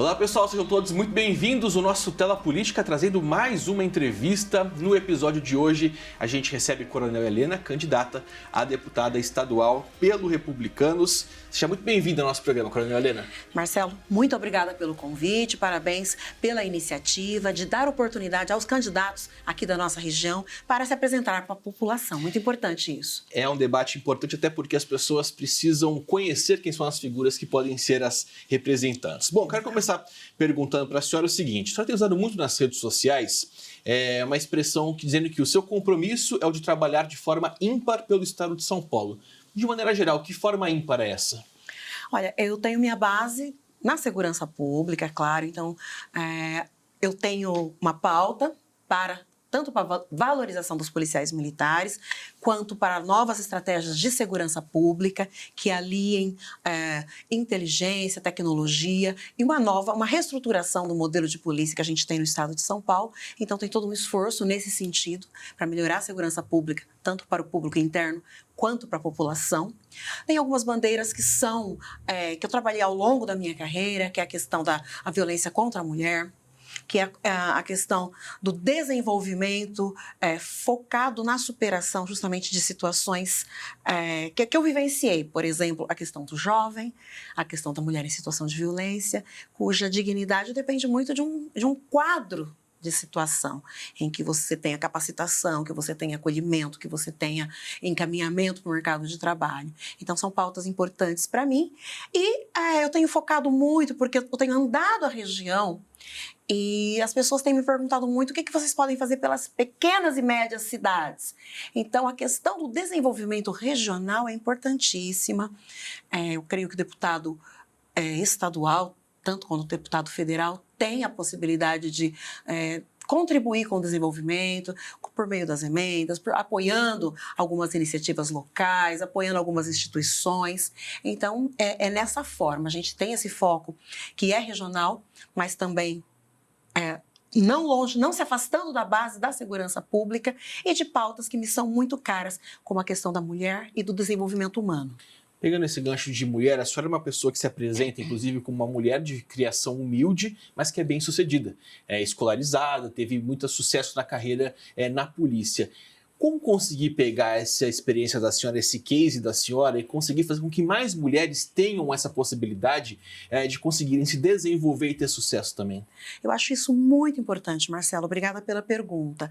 Olá pessoal, sejam todos muito bem-vindos ao nosso Tela Política, trazendo mais uma entrevista. No episódio de hoje, a gente recebe Coronel Helena, candidata a deputada estadual pelo Republicanos. Seja muito bem-vinda ao nosso programa, Coronel Helena. Marcelo, muito obrigada pelo convite, parabéns pela iniciativa de dar oportunidade aos candidatos aqui da nossa região para se apresentar para a população. Muito importante isso. É um debate importante até porque as pessoas precisam conhecer quem são as figuras que podem ser as representantes. Bom, quero começar perguntando para a senhora o seguinte: a senhora tem usado muito nas redes sociais uma expressão dizendo que o seu compromisso é o de trabalhar de forma ímpar pelo estado de São Paulo. De maneira geral, que forma ímpar é essa? Olha, eu tenho minha base na segurança pública, é claro, então eu tenho uma pauta tanto para a valorização dos policiais militares, quanto para novas estratégias de segurança pública que aliem inteligência, tecnologia e uma reestruturação do modelo de polícia que a gente tem no estado de São Paulo. Então tem todo um esforço nesse sentido para melhorar a segurança pública, tanto para o público interno quanto para a população. Tem algumas bandeiras que eu trabalhei ao longo da minha carreira, que é a questão da violência contra a mulher, que é a questão do desenvolvimento focado na superação justamente de situações que eu vivenciei. Por exemplo, a questão do jovem, a questão da mulher em situação de violência, cuja dignidade depende muito de um quadro de situação, em que você tenha capacitação, que você tenha acolhimento, que você tenha encaminhamento para o mercado de trabalho. Então, são pautas importantes para mim. E eu tenho focado muito, porque eu tenho andado a região e as pessoas têm me perguntado muito o que vocês podem fazer pelas pequenas e médias cidades. Então, a questão do desenvolvimento regional é importantíssima. Eu creio que o deputado estadual, tanto quanto o deputado federal, tem a possibilidade de contribuir com o desenvolvimento por meio das emendas, apoiando algumas iniciativas locais, apoiando algumas instituições. Então, é nessa forma. A gente tem esse foco que é regional, mas também não longe, não se afastando da base da segurança pública e de pautas que me são muito caras, como a questão da mulher e do desenvolvimento humano. Pegando esse gancho de mulher, a senhora é uma pessoa que se apresenta, inclusive, como uma mulher de criação humilde, mas que é bem sucedida. É escolarizada, teve muito sucesso na carreira na polícia. Como conseguir pegar essa experiência da senhora, esse case da senhora, e conseguir fazer com que mais mulheres tenham essa possibilidade de conseguirem se desenvolver e ter sucesso também? Eu acho isso muito importante, Marcelo. Obrigada pela pergunta.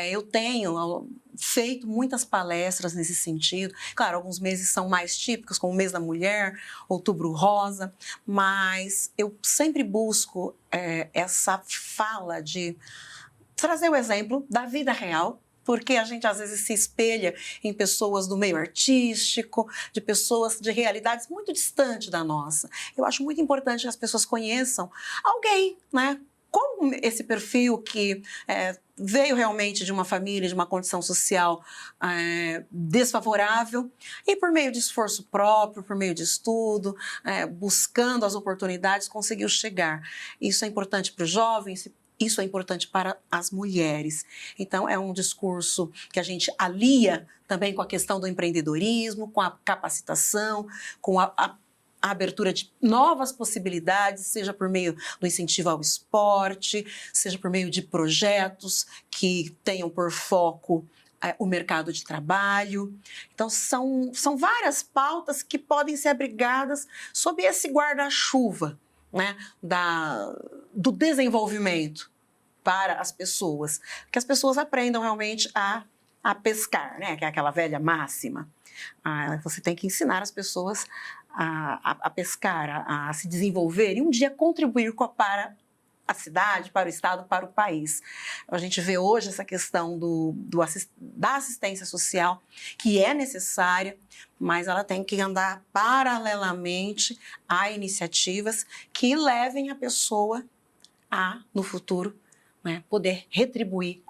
Eu tenho feito muitas palestras nesse sentido. Claro, alguns meses são mais típicos, como o mês da mulher, Outubro Rosa, mas eu sempre busco essa fala de trazer o exemplo da vida real, porque a gente às vezes se espelha em pessoas do meio artístico, de pessoas de realidades muito distantes da nossa. Eu acho muito importante que as pessoas conheçam alguém, né? Como esse perfil que veio realmente de uma família, de uma condição social desfavorável, e por meio de esforço próprio, por meio de estudo, buscando as oportunidades, conseguiu chegar. Isso é importante para os jovens, isso é importante para as mulheres. Então, é um discurso que a gente alia também com a questão do empreendedorismo, com a capacitação, com a abertura de novas possibilidades, seja por meio do incentivo ao esporte, seja por meio de projetos que tenham por foco o mercado de trabalho. Então, são várias pautas que podem ser abrigadas sob esse guarda-chuva, né, do desenvolvimento para as pessoas, que as pessoas aprendam realmente a pescar, né, que é aquela velha máxima. Você tem que ensinar as pessoas a pescar, a se desenvolver e um dia contribuir para a cidade, para o estado, para o país. A gente vê hoje essa questão da assistência social, que é necessária, mas ela tem que andar paralelamente a iniciativas que levem a pessoa no futuro, né, poder retribuir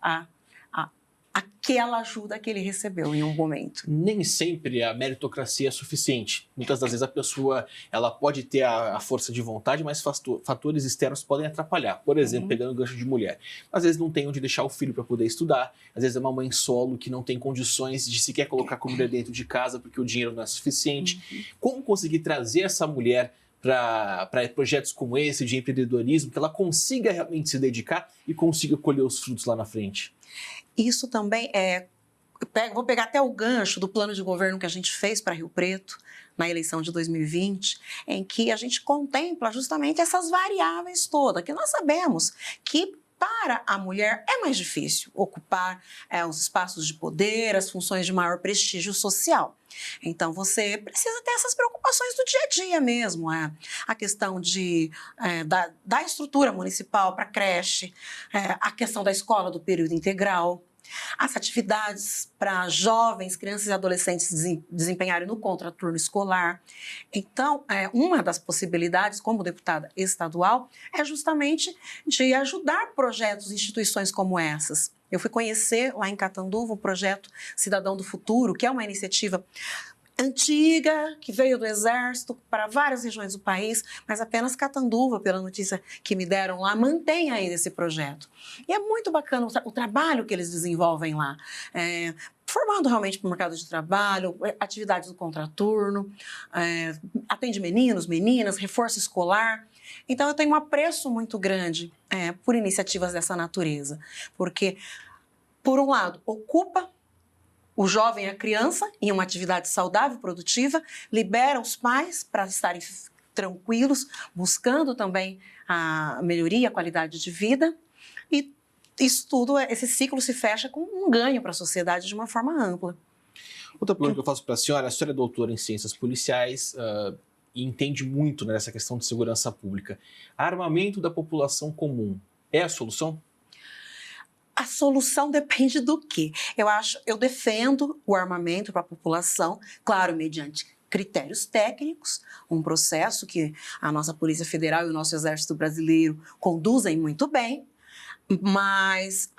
aquela ajuda que ele recebeu em um momento. Nem sempre a meritocracia é suficiente. Muitas das vezes a pessoa ela pode ter a força de vontade, mas fatores externos podem atrapalhar. Por exemplo, pegando o gancho de mulher. Às vezes não tem onde deixar o filho para poder estudar. Às vezes é uma mãe solo que não tem condições de sequer colocar comida dentro de casa porque o dinheiro não é suficiente. Como conseguir trazer essa mulher para projetos como esse de empreendedorismo, que ela consiga realmente se dedicar e consiga colher os frutos lá na frente? Isso também vou pegar até o gancho do plano de governo que a gente fez para Rio Preto, na eleição de 2020, em que a gente contempla justamente essas variáveis todas, que nós sabemos que para a mulher é mais difícil ocupar os espaços de poder, as funções de maior prestígio social. Então, você precisa ter essas preocupações do dia a dia mesmo. A questão da estrutura municipal para creche, a questão da escola do período integral, as atividades para jovens, crianças e adolescentes desempenharem no contraturno escolar. Então, uma das possibilidades, como deputada estadual, é justamente de ajudar projetos e instituições como essas. Eu fui conhecer lá em Catanduva o projeto Cidadão do Futuro, que é uma iniciativa antiga, que veio do Exército para várias regiões do país, mas apenas Catanduva, pela notícia que me deram lá, mantém ainda esse projeto. E é muito bacana o trabalho que eles desenvolvem lá, formando realmente para o mercado de trabalho, atividades do contraturno, atende meninos, meninas, reforço escolar. Então, eu tenho um apreço muito grande por iniciativas dessa natureza, porque, por um lado, ocupa o jovem e a criança em uma atividade saudável, produtiva, libera os pais para estarem tranquilos, buscando também a melhoria, a qualidade de vida. E isso tudo, esse ciclo se fecha com um ganho para a sociedade de uma forma ampla. Outra pergunta que eu faço para a senhora é doutora em ciências policiais e entende muito nessa questão de segurança pública. Armamento da população comum é a solução? A solução depende do quê? Eu defendo o armamento para a população, claro, mediante critérios técnicos, um processo que a nossa Polícia Federal e o nosso Exército Brasileiro conduzem muito bem, mas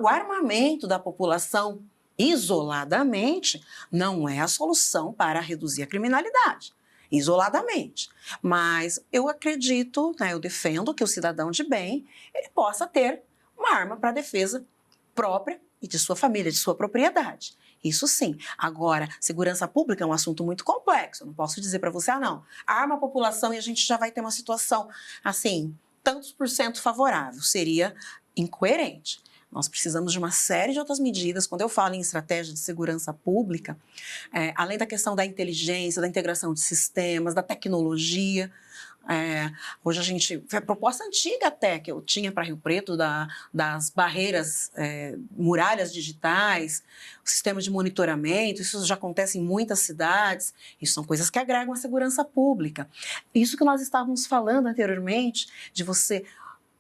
o armamento da população isoladamente não é a solução para reduzir a criminalidade. Isoladamente. Mas eu acredito, eu defendo que o cidadão de bem ele possa ter uma arma para defesa própria e de sua família, de sua propriedade. Isso sim. Agora, segurança pública é um assunto muito complexo. Eu não posso dizer para você, não, arma a população e a gente já vai ter uma situação, assim, tantos por cento favorável. Seria incoerente. Nós precisamos de uma série de outras medidas. Quando eu falo em estratégia de segurança pública, além da questão da inteligência, da integração de sistemas, da tecnologia, hoje a proposta antiga até que eu tinha para Rio Preto, das barreiras, muralhas digitais, o sistema de monitoramento, isso já acontece em muitas cidades, isso são coisas que agregam a segurança pública. Isso que nós estávamos falando anteriormente, de você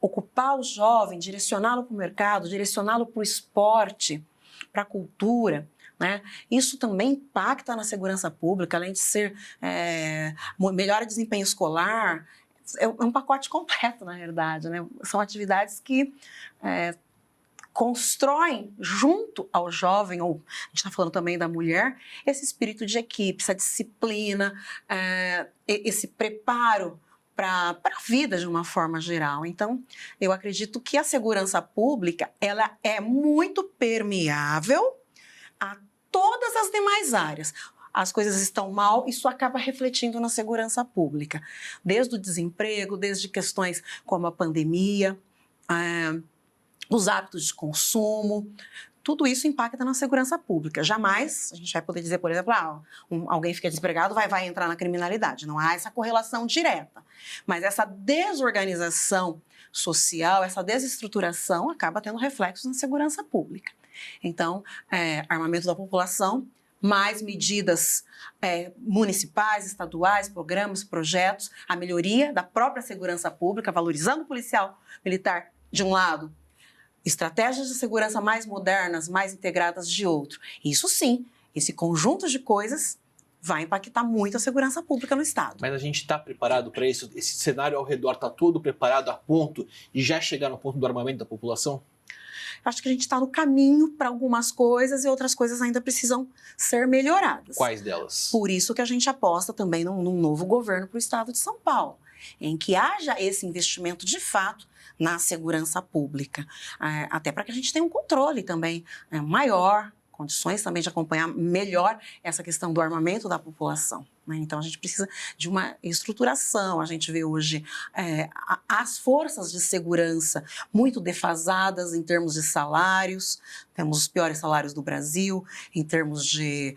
ocupar o jovem, direcioná-lo para o mercado, direcioná-lo para o esporte, para a cultura, né? Isso também impacta na segurança pública, além de ser melhora desempenho escolar, é um pacote completo, na realidade, né? São atividades que constroem junto ao jovem, ou a gente está falando também da mulher, esse espírito de equipe, essa disciplina, esse preparo para a vida de uma forma geral. Então, eu acredito que a segurança pública ela é muito permeável a todas as demais áreas. As coisas estão mal, isso acaba refletindo na segurança pública. Desde o desemprego, desde questões como a pandemia, os hábitos de consumo, tudo isso impacta na segurança pública. Jamais a gente vai poder dizer, por exemplo, alguém fica desempregado, vai entrar na criminalidade. Não há essa correlação direta. Mas essa desorganização social, essa desestruturação acaba tendo reflexos na segurança pública. Então, armamento da população, mais medidas municipais, estaduais, programas, projetos, a melhoria da própria segurança pública, valorizando o policial militar de um lado, estratégias de segurança mais modernas, mais integradas de outro. Isso sim, esse conjunto de coisas vai impactar muito a segurança pública no Estado. Mas a gente está preparado para isso? Esse cenário ao redor está todo preparado a ponto de já chegar no ponto do armamento da população? Acho que a gente está no caminho para algumas coisas e outras coisas ainda precisam ser melhoradas. Quais delas? Por isso que a gente aposta também num novo governo para o Estado de São Paulo, em que haja esse investimento de fato na segurança pública, até para que a gente tenha um controle também maior, condições também de acompanhar melhor essa questão do armamento da população, né? Então, a gente precisa de uma estruturação. A gente vê hoje as forças de segurança muito defasadas em termos de salários, temos os piores salários do Brasil, em termos de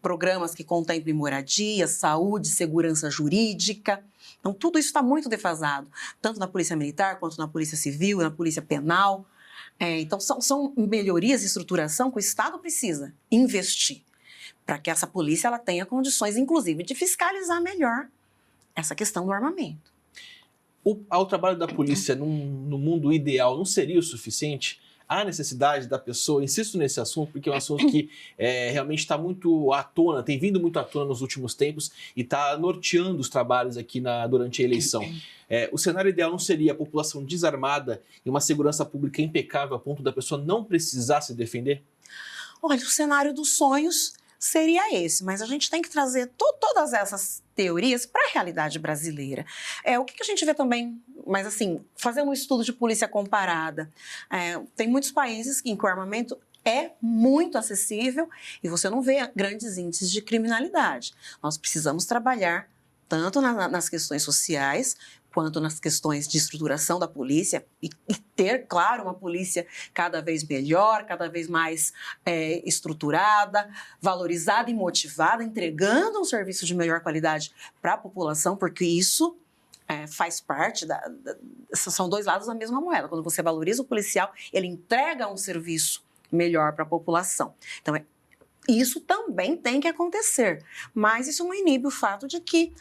programas que contemplem moradia, saúde, segurança jurídica. Então, tudo isso está muito defasado, tanto na Polícia Militar, quanto na Polícia Civil, na Polícia Penal. Então, são melhorias de estruturação que o Estado precisa investir para que essa polícia ela tenha condições, inclusive, de fiscalizar melhor essa questão do armamento. O trabalho da polícia no mundo ideal não seria o suficiente? Há necessidade da pessoa, insisto nesse assunto, porque é um assunto que realmente está muito à tona, tem vindo muito à tona nos últimos tempos e está norteando os trabalhos aqui durante a eleição. O cenário ideal não seria a população desarmada e uma segurança pública impecável a ponto da pessoa não precisar se defender? Olha, o cenário dos sonhos seria esse, mas a gente tem que trazer todas essas teorias para a realidade brasileira. O que a gente vê também, mas assim, fazendo um estudo de polícia comparada, tem muitos países em que o armamento é muito acessível e você não vê grandes índices de criminalidade. Nós precisamos trabalhar tanto nas questões sociais, quanto nas questões de estruturação da polícia e ter, claro, uma polícia cada vez melhor, cada vez mais estruturada, valorizada e motivada, entregando um serviço de melhor qualidade para a população, porque isso faz parte são dois lados da mesma moeda. Quando você valoriza o policial, ele entrega um serviço melhor para a população. Então, isso também tem que acontecer, mas isso não inibe o fato de que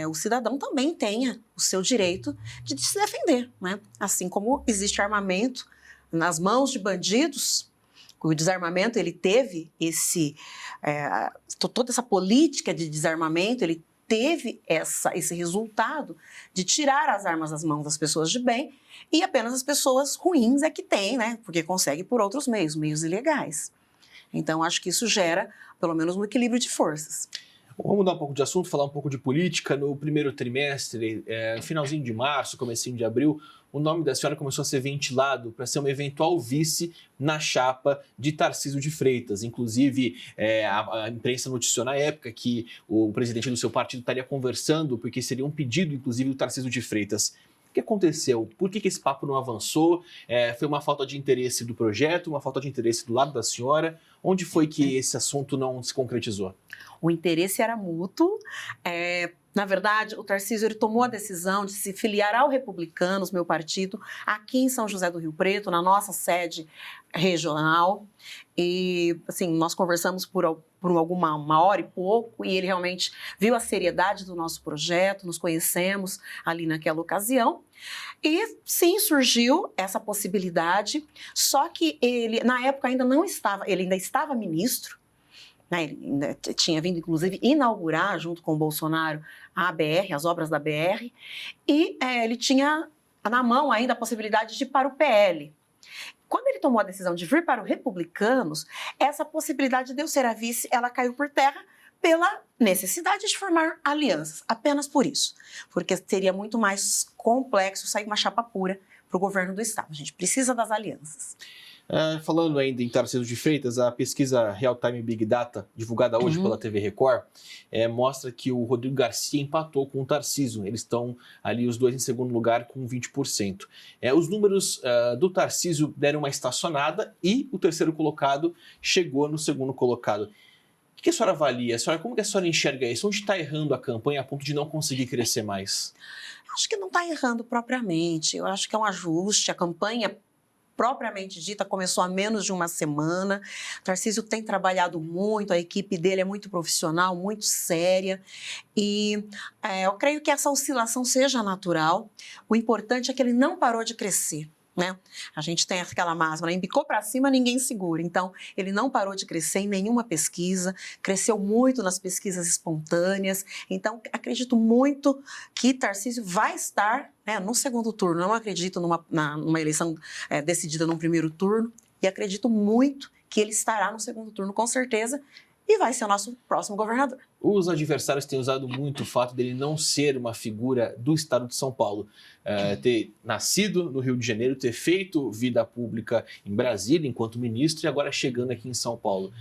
o cidadão também tenha o seu direito de se defender, né? Assim como existe armamento nas mãos de bandidos, o desarmamento ele teve toda essa política de desarmamento, ele teve esse resultado de tirar as armas das mãos das pessoas de bem e apenas as pessoas ruins é que têm, né? Porque consegue por outros meios ilegais. Então, acho que isso gera, pelo menos, um equilíbrio de forças. Vamos mudar um pouco de assunto, falar um pouco de política. No primeiro trimestre, finalzinho de março, comecinho de abril, o nome da senhora começou a ser ventilado para ser uma eventual vice na chapa de Tarcísio de Freitas. Inclusive, a imprensa noticiou na época que o presidente do seu partido estaria conversando, porque seria um pedido, inclusive, do Tarcísio de Freitas. O que aconteceu? Por que esse papo não avançou? Foi uma falta de interesse do projeto, uma falta de interesse do lado da senhora? Onde foi que esse assunto não se concretizou? O interesse era mútuo. Na verdade, o Tarcísio ele tomou a decisão de se filiar ao Republicanos, meu partido, aqui em São José do Rio Preto, na nossa sede regional. E, assim, nós conversamos por uma hora e pouco e ele realmente viu a seriedade do nosso projeto, nos conhecemos ali naquela ocasião. E, sim, surgiu essa possibilidade, só que ele, na época, ainda estava ministro, né? Ele ainda tinha vindo, inclusive, inaugurar, junto com o Bolsonaro, a BR, as obras da BR, e ele tinha na mão ainda a possibilidade de ir para o PL. Quando ele tomou a decisão de vir para o Republicanos, essa possibilidade de eu ser a vice, ela caiu por terra pela necessidade de formar alianças, apenas por isso, porque seria muito mais complexo sair uma chapa pura para o governo do Estado. A gente precisa das alianças. Falando ainda em Tarcísio de Freitas, a pesquisa Real Time Big Data, divulgada hoje pela TV Record, mostra que o Rodrigo Garcia empatou com o Tarcísio. Eles estão ali os dois em segundo lugar com 20%. Os números do Tarcísio deram uma estacionada e o terceiro colocado chegou no segundo colocado. O que a senhora avalia? Como que a senhora enxerga isso? Onde está errando a campanha a ponto de não conseguir crescer mais? Acho que não está errando propriamente. Eu acho que é um ajuste. A campanha propriamente dita, começou há menos de uma semana. O Tarcísio tem trabalhado muito, a equipe dele é muito profissional, muito séria. E eu creio que essa oscilação seja natural. O importante é que ele não parou de crescer, né? A gente tem aquela máxima, né? Embicou para cima, ninguém segura. Então, ele não parou de crescer em nenhuma pesquisa, cresceu muito nas pesquisas espontâneas. Então, acredito muito que Tarcísio vai estar, né, no segundo turno. Não acredito numa eleição decidida no primeiro turno e acredito muito que ele estará no segundo turno, com certeza, e vai ser o nosso próximo governador. Os adversários têm usado muito o fato dele não ser uma figura do estado de São Paulo. Ter nascido no Rio de Janeiro, ter feito vida pública em Brasília enquanto ministro e agora chegando aqui em São Paulo.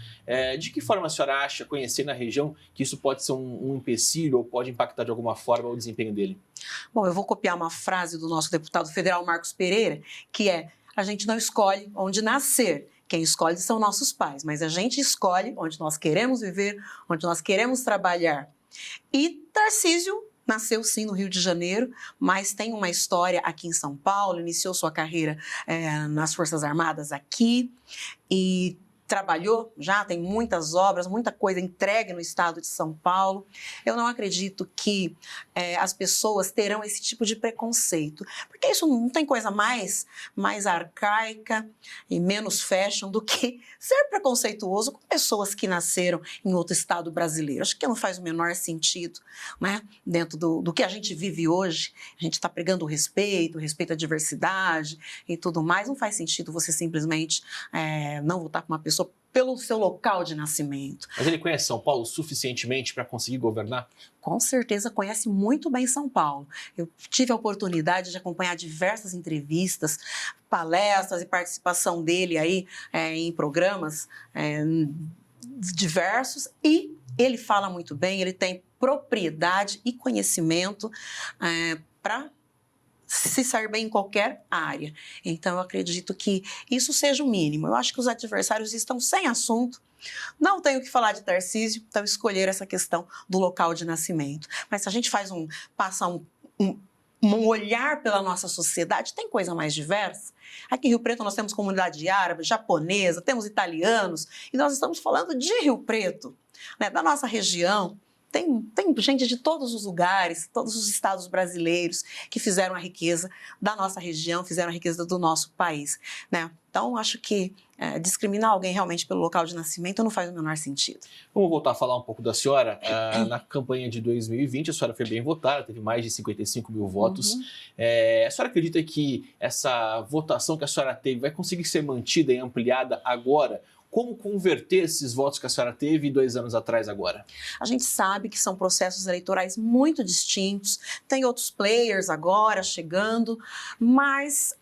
De que forma a senhora acha, conhecendo a região, que isso pode ser um empecilho ou pode impactar de alguma forma o desempenho dele? Bom, eu vou copiar uma frase do nosso deputado federal Marcos Pereira, que é: a gente não escolhe onde nascer. Quem escolhe são nossos pais, mas a gente escolhe onde nós queremos viver, onde nós queremos trabalhar. E Tarcísio nasceu sim no Rio de Janeiro, mas tem uma história aqui em São Paulo, iniciou sua carreira nas Forças Armadas aqui e trabalhou já, tem muitas obras, muita coisa entregue no estado de São Paulo. Eu não acredito que as pessoas terão esse tipo de preconceito, porque isso não tem coisa mais arcaica e menos fashion do que ser preconceituoso com pessoas que nasceram em outro estado brasileiro. Acho que não faz o menor sentido, né? Dentro do que a gente vive hoje, a gente está pregando o respeito à diversidade e tudo mais. Não faz sentido você simplesmente não votar com uma pessoa pelo seu local de nascimento. Mas ele conhece São Paulo suficientemente para conseguir governar? Com certeza conhece muito bem São Paulo. Eu tive a oportunidade de acompanhar diversas entrevistas, palestras e participação dele aí em programas diversos, e ele fala muito bem, ele tem propriedade e conhecimento para se sair bem em qualquer área. Então, eu acredito que isso seja o mínimo. Eu acho que os adversários estão sem assunto, não tenho o que falar de Tarcísio, então escolher essa questão do local de nascimento. Mas se a gente passa um olhar pela nossa sociedade, tem coisa mais diversa. Aqui em Rio Preto nós temos comunidade árabe, japonesa, temos italianos, e nós estamos falando de Rio Preto, né, da nossa região. Tem gente de todos os lugares, todos os estados brasileiros que fizeram a riqueza da nossa região, fizeram a riqueza do nosso país, né? Então, acho que discriminar alguém realmente pelo local de nascimento não faz o menor sentido. Vamos voltar a falar um pouco da senhora. Na campanha de 2020, a senhora foi bem votada, teve mais de 55 mil votos. A senhora acredita que essa votação que a senhora teve vai conseguir ser mantida e ampliada agora? Como converter esses votos que a senhora teve 2 anos atrás agora? A gente sabe que são processos eleitorais muito distintos, tem outros players agora chegando, mas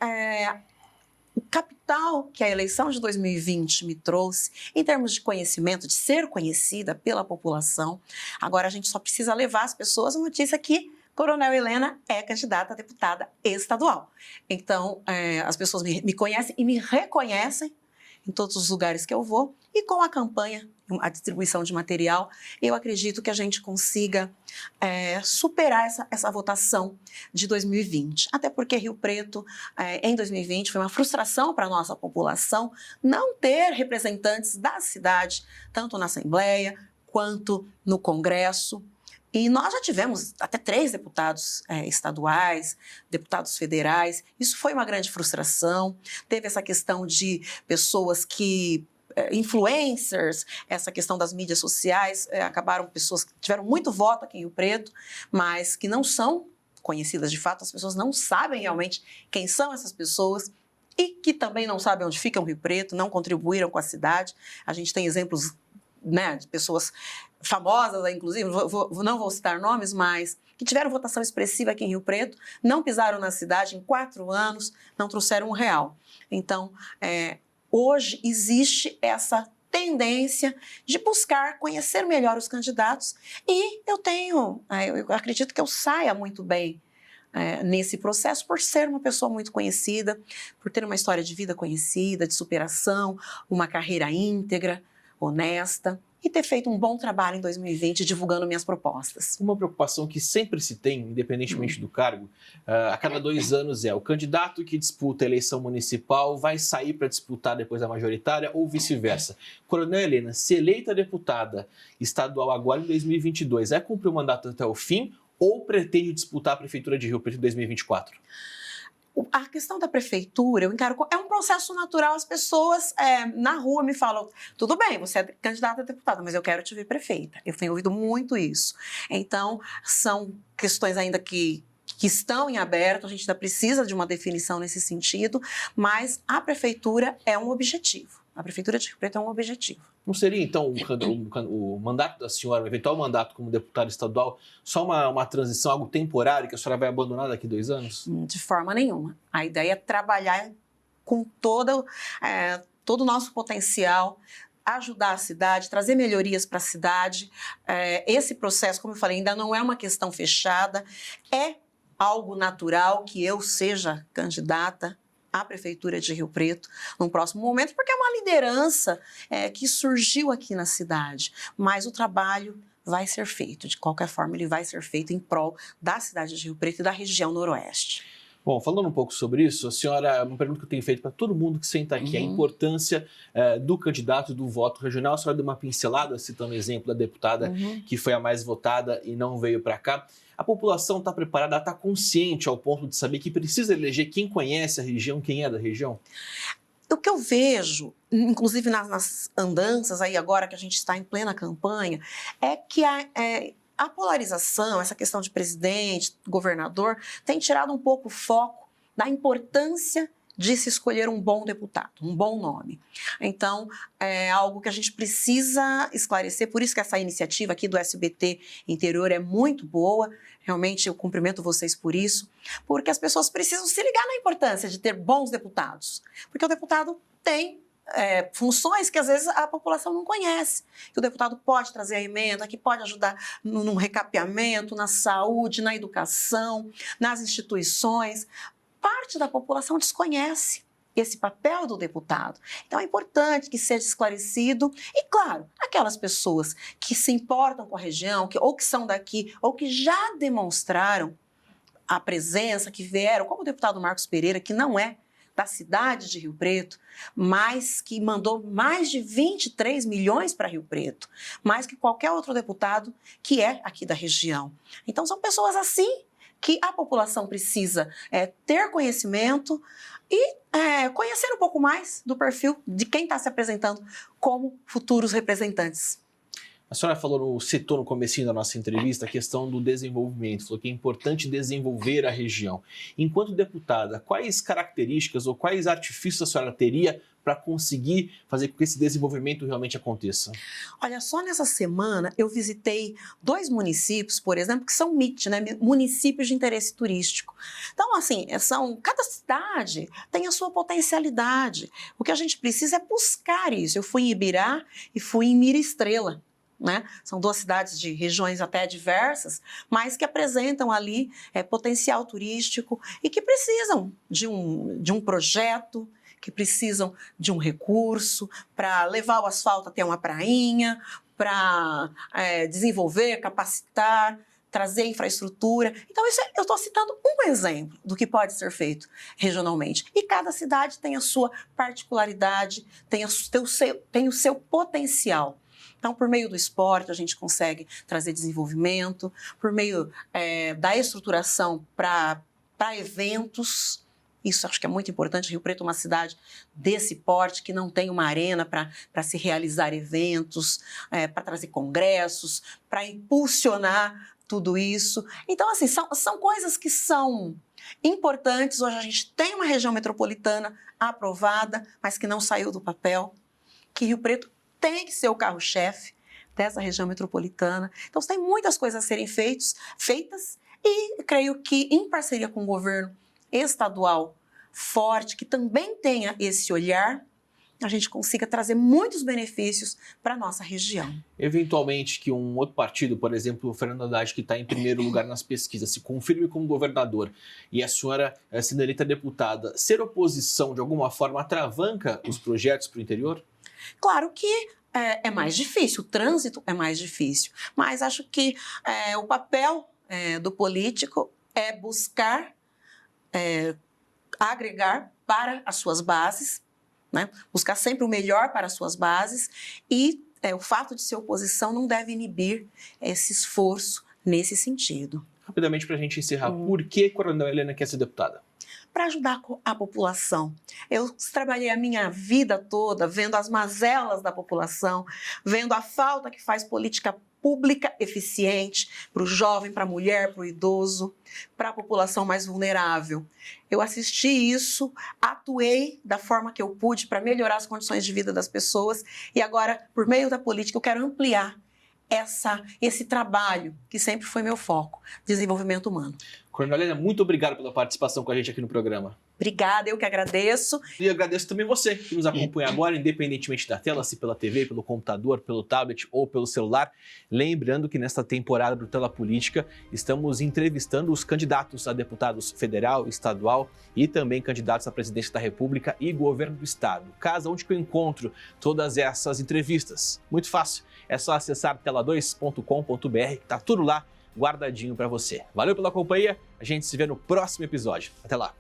o capital que a eleição de 2020 me trouxe, em termos de conhecimento, de ser conhecida pela população, agora a gente só precisa levar as pessoas a notícia que Coronel Helena é candidata a deputada estadual. Então, as pessoas me conhecem e me reconhecem em todos os lugares que eu vou, e com a campanha, a distribuição de material, eu acredito que a gente consiga superar essa votação de 2020. Até porque Rio Preto, em 2020, foi uma frustração para a nossa população não ter representantes da cidade, tanto na Assembleia quanto no Congresso. E nós já tivemos até 3 deputados estaduais, deputados federais. Isso foi uma grande frustração. Teve essa questão de pessoas que influencers, essa questão das mídias sociais, acabaram pessoas que tiveram muito voto aqui em Rio Preto, mas que não são conhecidas de fato, as pessoas não sabem realmente quem são essas pessoas e que também não sabem onde fica o Rio Preto, não contribuíram com a cidade. A gente tem exemplos, né, de pessoas famosas, inclusive, não vou citar nomes, mas que tiveram votação expressiva aqui em Rio Preto, não pisaram na cidade em 4 anos, não trouxeram1 real. Então, hoje existe essa tendência de buscar conhecer melhor os candidatos e eu acredito que eu saia muito bem nesse processo por ser uma pessoa muito conhecida, por ter uma história de vida conhecida, de superação, uma carreira íntegra, honesta, e ter feito um bom trabalho em 2020 divulgando minhas propostas. Uma preocupação que sempre se tem, independentemente do cargo, a cada 2 anos o candidato que disputa a eleição municipal vai sair para disputar depois a majoritária ou vice-versa. Coronel Helena, se eleita deputada estadual agora em 2022, vai cumprir o mandato até o fim ou pretende disputar a Prefeitura de Rio Preto em 2024? A questão da prefeitura, eu encaro, é um processo natural. As pessoas na rua me falam, tudo bem, você é candidata a deputada, mas eu quero te ver prefeita. Eu tenho ouvido muito isso. Então, são questões ainda que estão em aberto, a gente ainda precisa de uma definição nesse sentido, mas a prefeitura é um objetivo. A Prefeitura de Rio Preto é um objetivo. Não seria, então, o mandato da senhora, o eventual mandato como deputada estadual, só uma transição, algo temporário que a senhora vai abandonar daqui a 2 anos? De forma nenhuma. A ideia é trabalhar com todo o nosso potencial, ajudar a cidade, trazer melhorias para a cidade. Esse processo, como eu falei, ainda não é uma questão fechada, é algo natural que eu seja candidata à Prefeitura de Rio Preto num próximo momento, porque é uma liderança que surgiu aqui na cidade, mas o trabalho vai ser feito, de qualquer forma ele vai ser feito em prol da cidade de Rio Preto e da região noroeste. Bom, falando um pouco sobre isso, a senhora, uma pergunta que eu tenho feito para todo mundo que senta aqui, a importância do candidato e do voto regional. A senhora deu uma pincelada, citando o exemplo da deputada que foi a mais votada e não veio para cá. A população está preparada, está consciente ao ponto de saber que precisa eleger quem conhece a região, quem é da região? O que eu vejo, inclusive nas andanças, aí agora que a gente está em plena campanha, é que a polarização, essa questão de presidente, governador, tem tirado um pouco o foco da importância de se escolher um bom deputado, um bom nome. Então, é algo que a gente precisa esclarecer, por isso que essa iniciativa aqui do SBT Interior é muito boa, realmente eu cumprimento vocês por isso, porque as pessoas precisam se ligar na importância de ter bons deputados, porque o deputado tem funções que às vezes a população não conhece, que o deputado pode trazer a emenda, que pode ajudar no recapeamento, na saúde, na educação, nas instituições. Parte da população desconhece esse papel do deputado. Então é importante que seja esclarecido e, claro, aquelas pessoas que se importam com a região, ou que são daqui, ou que já demonstraram a presença, que vieram, como o deputado Marcos Pereira, que não é da cidade de Rio Preto, mas que mandou mais de 23 milhões para Rio Preto, mais que qualquer outro deputado que é aqui da região. Então são pessoas assim que a população precisa ter conhecimento e conhecer um pouco mais do perfil de quem está se apresentando como futuros representantes. A senhora citou no comecinho da nossa entrevista a questão do desenvolvimento, falou que é importante desenvolver a região. Enquanto deputada, quais características ou quais artifícios a senhora teria para conseguir fazer com que esse desenvolvimento realmente aconteça? Olha, só nessa semana eu visitei 2 municípios, por exemplo, que são MIT, né? Municípios de interesse turístico. Então, assim, cada cidade tem a sua potencialidade. O que a gente precisa é buscar isso. Eu fui em Ibirá e fui em Mira Estrela. Né? São 2 cidades de regiões até diversas, mas que apresentam ali potencial turístico e que precisam de um projeto, que precisam de um recurso para levar o asfalto até uma prainha, para desenvolver, capacitar, trazer infraestrutura. Então, eu estou citando um exemplo do que pode ser feito regionalmente. E cada cidade tem a sua particularidade, tem o seu potencial. Então, por meio do esporte, a gente consegue trazer desenvolvimento, por meio da estruturação para eventos. Isso acho que é muito importante. Rio Preto é uma cidade desse porte, que não tem uma arena para se realizar eventos, para trazer congressos, para impulsionar tudo isso. Então, assim, são coisas que são importantes. Hoje a gente tem uma região metropolitana aprovada, mas que não saiu do papel, que Rio Preto tem que ser o carro-chefe dessa região metropolitana. Então, tem muitas coisas a serem feitas e creio que, em parceria com o governo estadual forte, que também tenha esse olhar, a gente consiga trazer muitos benefícios para a nossa região. Eventualmente que um outro partido, por exemplo, o Fernando Haddad, que está em primeiro lugar nas pesquisas, se confirme como governador e a senhora sendo eleita deputada, ser oposição de alguma forma atravanca os projetos para o interior? Claro que é mais difícil, o trânsito é mais difícil, mas acho que o papel do político é buscar agregar para as suas bases, né? Buscar sempre o melhor para as suas bases e o fato de ser oposição não deve inibir esse esforço nesse sentido. Rapidamente, para a gente encerrar, por que Coronel Helena quer ser deputada? Para ajudar a população. Eu trabalhei a minha vida toda vendo as mazelas da população, vendo a falta que faz política pública eficiente para o jovem, para a mulher, para o idoso, para a população mais vulnerável. Eu assisti isso, atuei da forma que eu pude para melhorar as condições de vida das pessoas e agora, por meio da política, eu quero ampliar esse trabalho que sempre foi meu foco, desenvolvimento humano. Coronel Helena, muito obrigado pela participação com a gente aqui no programa. Obrigada, eu que agradeço. E agradeço também você que nos acompanha agora, independentemente da tela, se pela TV, pelo computador, pelo tablet ou pelo celular. Lembrando que nesta temporada do Tela Política estamos entrevistando os candidatos a deputados federal, estadual e também candidatos à presidência da República e governo do estado. Caso onde que eu encontro todas essas entrevistas? Muito fácil, é só acessar tela2.com.br, tá tudo lá guardadinho para você. Valeu pela companhia, a gente se vê no próximo episódio. Até lá!